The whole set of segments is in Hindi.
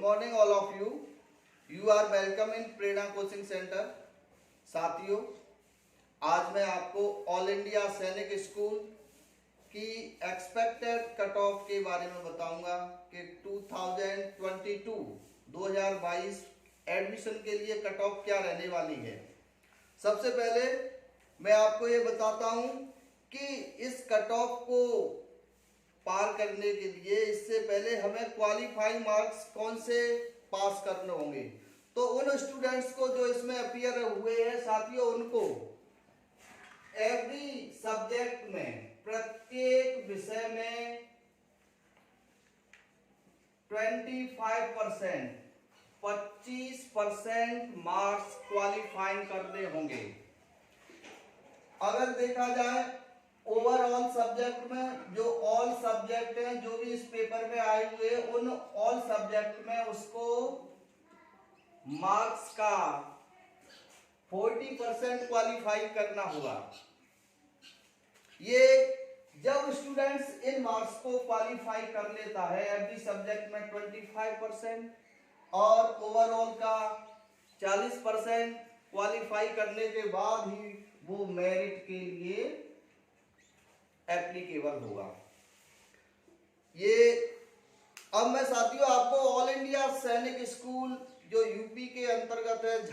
Morning all of you. You are welcome in Prerna coaching centre. साथियों, आज मैं आपको ऑल इंडिया सैनिक स्कूल की एक्सपेक्टेड कट ऑफ के बारे में बताऊंगा कि 2022 एडमिशन के लिए कट ऑफ क्या रहने वाली है। सबसे पहले मैं आपको ये बताता हूं कि इस कट ऑफ को पार करने के लिए इससे पहले हमें क्वालिफाइंग मार्क्स कौन से पास करने होंगे। तो उन स्टूडेंट्स को जो इसमें अपीयर हुए हैं साथियों, उनको एवरी सब्जेक्ट में, प्रत्येक विषय में 25% मार्क्स क्वालिफाइंग करने होंगे। अगर देखा जाए ओवरऑल सब्जेक्ट में, जो ऑल सब्जेक्ट हैं जो भी इस पेपर में आए हुए, उन ऑल सब्जेक्ट में उसको मार्क्स का 40% क्वालिफाई करना होगा। ये जब स्टूडेंट्स इन मार्क्स को क्वालिफाई कर लेता है, एवरी सब्जेक्ट में 25% और ओवरऑल का 40% क्वालिफाई करने के बाद ही वो मेरिट के लिए एप्लीकेबल होगा। ये अब मैं साथियों आपको ऑल इंडिया सैनिक स्कूल जो यूपी के अंतर्गत है,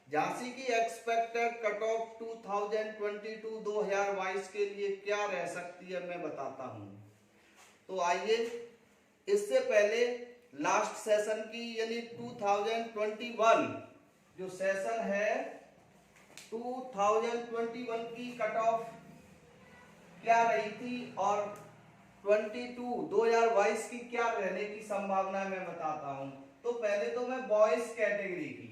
झांसी की एक्सपेक्टेड कट ऑफ 2022 के लिए क्या रह सकती है मैं बताता हूं। तो आइए, इससे पहले लास्ट सेशन की यानी 2021 जो सेशन है 2021 की कट ऑफ क्या रही थी और 2022 की क्या रहने की संभावना मैं बताता हूं। तो पहले तो मैं बॉयज कैटेगरी की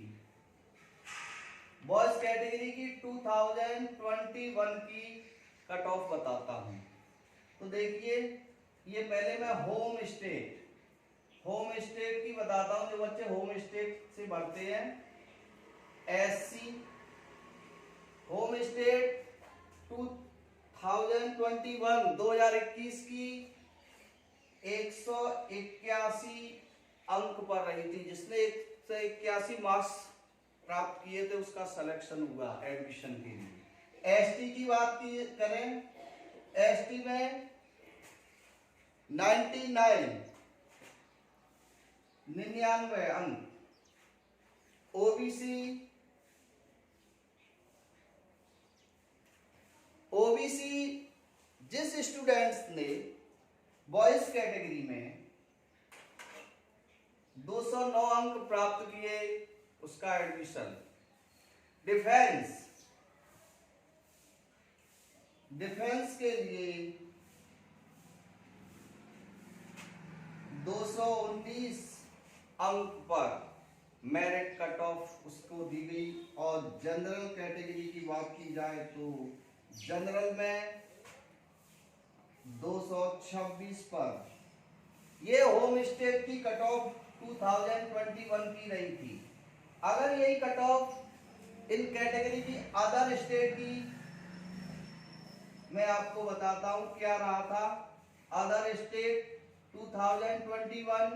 2021 की कट ऑफ बताता हूं। तो देखिए, ये पहले मैं होम स्टेट की बताता हूं। जो बच्चे होम स्टेट से भरते हैं, एससी होम स्टेट 2021 की 181 अंक पर रही थी। जिसने 181 मार्क्स प्राप्त किए थे उसका सिलेक्शन हुआ एडमिशन के लिए। एसटी की बात करें, एसटी में 99 अंक। ओबीसी जिस स्टूडेंट्स ने बॉयज कैटेगरी में 209 अंक प्राप्त किए उसका एडमिशन। डिफेंस के लिए 219 अंक पर मेरिट कट ऑफ उसको दी गई। और जनरल कैटेगरी की बात की जाए तो जनरल में 226 पर। ये होम स्टेट की कट ऑफ 2021 की रही थी। अगर यही कट ऑफ इन कैटेगरी की अदर स्टेट की मैं आपको बताता हूं क्या रहा था। अदर स्टेट 2021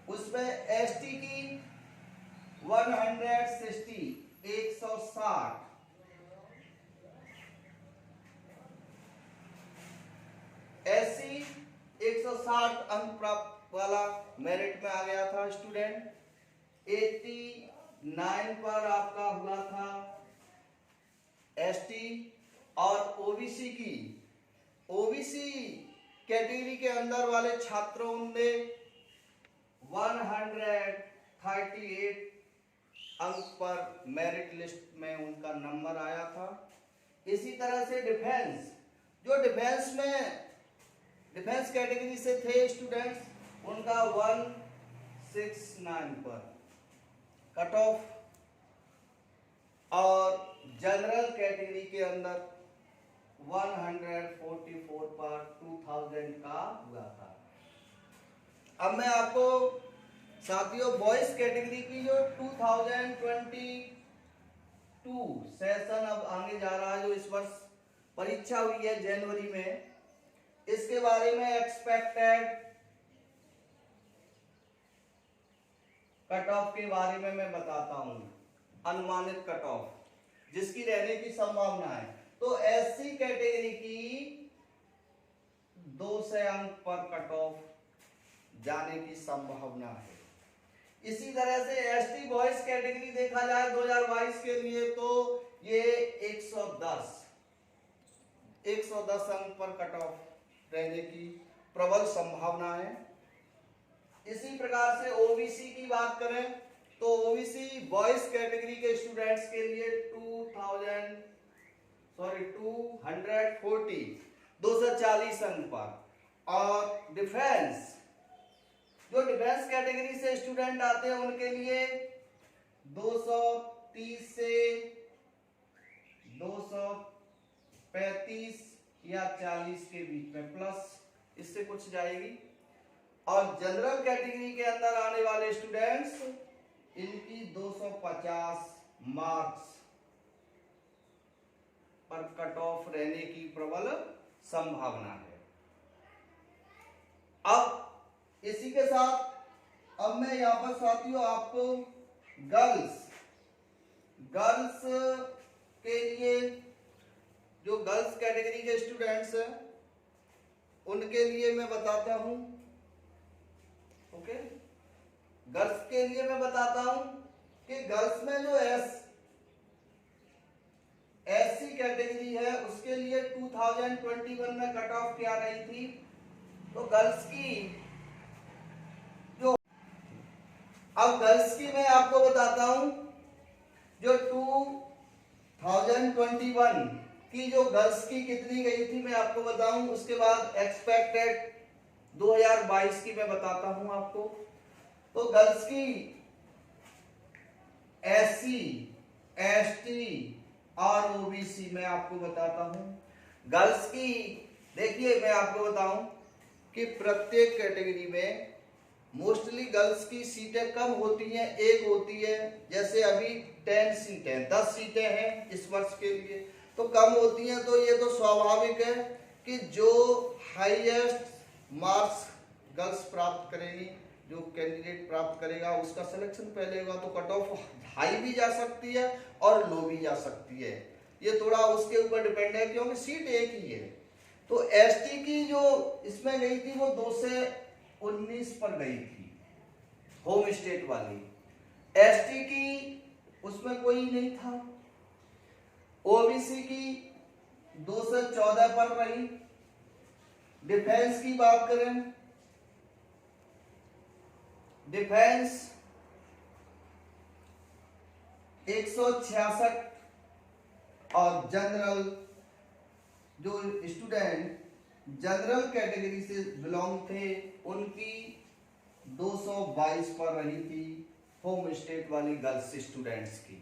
उसमें एसटी की 160 एससी 160 अंक प्राप्त वाला मेरिट में आ गया था स्टूडेंट। 89 पर आपका हुआ था एसटी। और ओबीसी कैटेगरी के अंदर वाले छात्रों ने 138 अंक पर मेरिट लिस्ट में उनका नंबर आया था। इसी तरह से डिफेंस कैटेगरी से थे स्टूडेंट्स, उनका 169 पर कट ऑफ। और जनरल कैटेगरी के अंदर 144 पर 2000 का हुआ था। अब मैं आपको साथियों बॉयज कैटेगरी की जो 2022 सेशन अब आगे जा रहा है, जो इस वर्ष परीक्षा हुई है जनवरी में, इसके बारे में एक्सपेक्टेड कट ऑफ के बारे में मैं बताता हूं, अनुमानित कट ऑफ जिसकी रहने की संभावना है। तो एससी कैटेगरी की 200 अंक पर कट ऑफ जाने की संभावना है। इसी तरह से एसटी बॉयज कैटेगरी देखा जाए 2022 के लिए तो ये 110 अंक पर कट ऑफ रहने की प्रबल संभावना है। इसी प्रकार से ओबीसी की बात करें तो ओबीसी बॉयज कैटेगरी के स्टूडेंट्स के लिए 240 अंक पर, और डिफेंस जो डिफेंस कैटेगरी से स्टूडेंट आते हैं उनके लिए 230 से 235 या 40 के बीच में, प्लस इससे कुछ जाएगी। और जनरल कैटेगरी के अंदर आने वाले स्टूडेंट्स इनकी 250 मार्क्स पर कट ऑफ रहने की प्रबल संभावना है। अब इसी के साथ अब मैं यहां पर साथियों आपको गर्ल्स के लिए जो गर्ल्स कैटेगरी के स्टूडेंट्स हैं उनके लिए मैं बताता हूं। ओके, गर्ल्स के लिए मैं बताता हूं कि गर्ल्स में जो एससी कैटेगरी है उसके लिए 2021 में कट ऑफ क्या रही थी। तो गर्ल्स की जो अब गर्ल्स की मैं आपको बताता हूं, जो 2021 की जो गर्ल्स की कितनी गई थी मैं आपको बताऊं, उसके बाद एक्सपेक्टेड 2022 की मैं बताता हूं आपको। तो गर्ल्स की एससी, एसटी और ओबीसी मैं आपको बताता हूं। गर्ल्स की देखिए मैं आपको बताऊं कि प्रत्येक कैटेगरी में मोस्टली गर्ल्स की सीटें कम होती हैं, एक होती है। जैसे अभी 10 सीटें 10 सीटें हैं इस वर्ष के लिए, तो कम होती हैं। तो ये तो स्वाभाविक है कि जो हाईएस्ट मार्क्स गर्ल्स प्राप्त करेंगी, जो कैंडिडेट प्राप्त करेगा उसका सिलेक्शन पहले होगा, तो कट ऑफ हाई भी जा सकती है और लो भी जा सकती है। ये थोड़ा उसके ऊपर डिपेंड है क्योंकि सीट एक ही है। तो एसटी की जो इसमें गई थी वो 2 से 19 पर गई थी, होम स्टेट वाली। एसटी की उसमें कोई नहीं था। ओबीसी की 2 से 14 पर रही। डिफेंस की बात करें, डिफेंस 166, और जनरल जो स्टूडेंट जनरल कैटेगरी से बिलोंग थे उनकी 222 पर रही थी होम स्टेट वाली गर्ल्स स्टूडेंट्स की।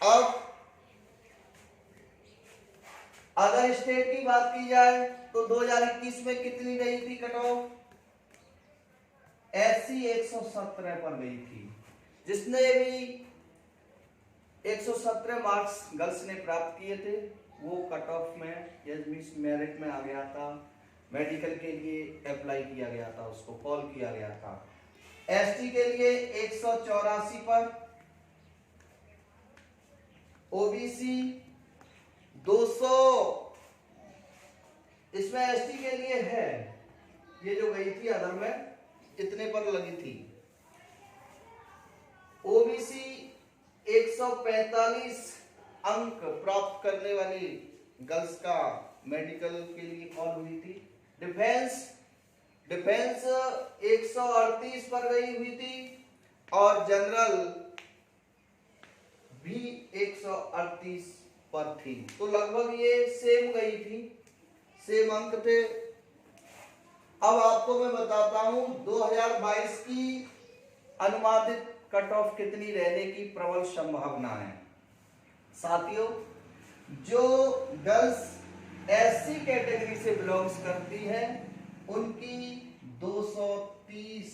अब अदर स्टेट की बात की जाए तो 2021 में कितनी गई थी कट ऑफ। एससी 117 पर गई थी। जिसने भी 117 मार्क्स गर्ल्स ने प्राप्त किए थे वो कट ऑफ में मेरिट में आ गया था, मेडिकल के लिए अप्लाई किया गया था, उसको कॉल किया गया था। एसटी के लिए 184 पर, ओबीसी 200, इसमें एसटी के लिए है ये जो गई थी अदर में इतने पर लगी थी। ओबीसी 145 अंक प्राप्त करने वाली गर्ल्स का मेडिकल के लिए कॉल हुई थी। डिफेंस 138 पर गई हुई थी, और जनरल भी 138 पर थी। तो लगभग ये सेम गई थी, सेम अंक थे। अब आपको मैं बताता हूं 2022 की अनुमानित कट ऑफ कितनी रहने की प्रबल संभावना है। साथियों, जो गर्ल्स एससी कैटेगरी से बिलोंग्स करती है उनकी 230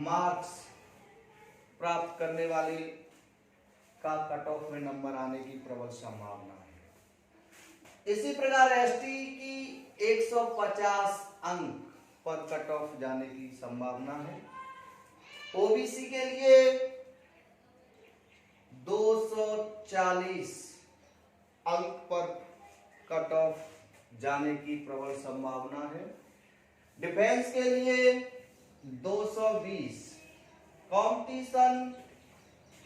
मार्क्स प्राप्त करने वाले का कट ऑफ में नंबर आने की प्रबल संभावना है। इसी प्रकार एसटी की 150 अंक पर कट ऑफ जाने की संभावना है। ओबीसी के लिए 240 अंक पर कट ऑफ जाने की प्रबल संभावना है। डिफेंस के लिए 220। कंपटीशन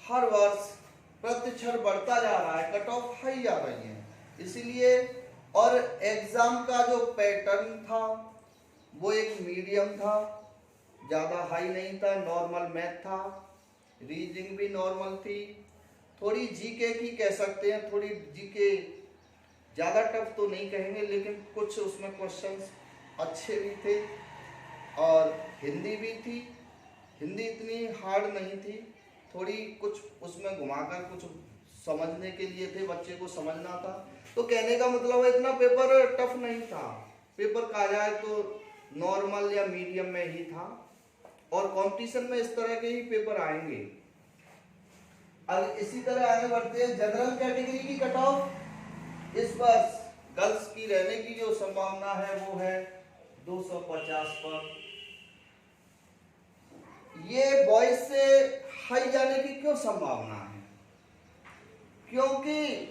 हर वर्ष प्रतिशत बढ़ता जा रहा है, कट ऑफ हाई आ रही है, इसीलिए। और एग्जाम का जो पैटर्न था वो एक मीडियम था, ज्यादा हाई नहीं था, नॉर्मल मैथ था, रीजनिंग भी नॉर्मल थी, थोड़ी जीके की कह सकते हैं, थोड़ी जीके ज्यादा टफ तो नहीं कहेंगे, लेकिन कुछ उसमें क्वेश्चंस अच्छे भी थे। और हिंदी भी थी, हिंदी इतनी हार्ड नहीं थी, थोड़ी कुछ उसमें घुमाकर कुछ समझने के लिए थे, बच्चे को समझना था। तो कहने का मतलब है इतना पेपर टफ नहीं था, पेपर कहा जाए तो नॉर्मल या मीडियम में ही था। और कंपटीशन में इस तरह के ही पेपर आएंगे। अब इसी तरह आगे बढ़ते हैं। जनरल कैटेगरी की कट ऑफ इस वर्ष गर्ल्स की रहने की जो संभावना है वो है 250 पर। ये बॉयज से हाई जाने की क्यों संभावना है? क्योंकि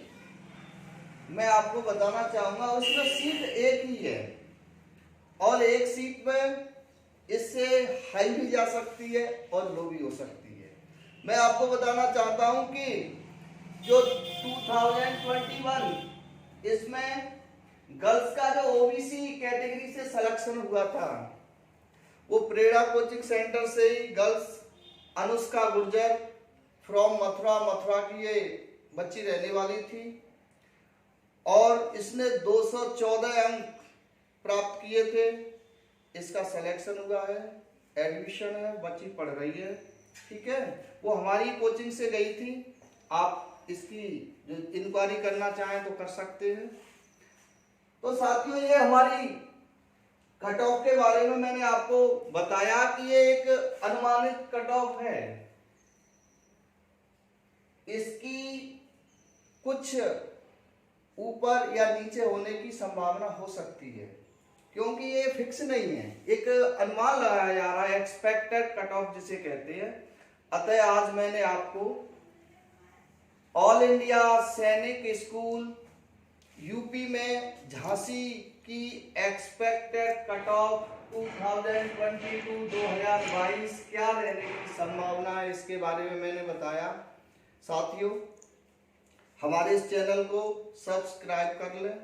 मैं आपको बताना चाहूंगा उसमें सीट एक ही है और एक सीट में इससे हाई भी जा सकती है और लो भी हो सकती है। मैं आपको बताना चाहता हूं कि जो 2021 इसमें गर्ल्स का जो ओबीसी कैटेगरी से सिलेक्शन हुआ था वो प्रेरणा कोचिंग सेंटर से ही गर्ल्स अनुष्का गुर्जर फ्रॉम मथुरा की ये बच्ची रहने वाली थी और इसने 214 अंक प्राप्त किए थे। इसका सिलेक्शन हुआ है, एडमिशन है, बच्ची पढ़ रही है, ठीक है। वो हमारी कोचिंग से गई थी, आप इसकी जो इंक्वायरी करना चाहें तो कर सकते हैं। तो साथियों ये हमारी कट ऑफ के बारे में मैंने आपको बताया कि ये एक अनुमानित कट ऑफ है, इसकी कुछ ऊपर या नीचे होने की संभावना हो सकती है क्योंकि ये फिक्स नहीं है, एक अनुमान लगाया जा रहा है, एक्सपेक्टेड कट ऑफ जिसे कहते हैं। अतः आज मैंने आपको all India Sainik school UP में झांसी की एक्सपेक्टेड कट ऑफ 2022 क्या रहने की संभावना है इसके बारे में मैंने बताया। साथियों हमारे इस चैनल को सब्सक्राइब कर लें,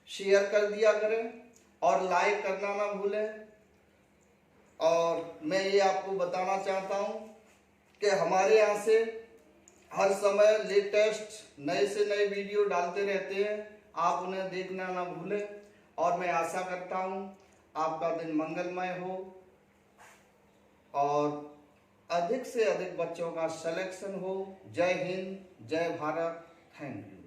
शेयर कर दिया करें और लाइक करना ना भूलें। और मैं ये आपको बताना चाहता हूं कि हमारे यहाँ से हर समय लेटेस्ट नए से नए वीडियो डालते रहते हैं, आप उन्हें देखना ना भूलें। और मैं आशा करता हूं आपका दिन मंगलमय हो और अधिक से अधिक बच्चों का सिलेक्शन हो। जय हिंद, जय भारत, थैंक यू।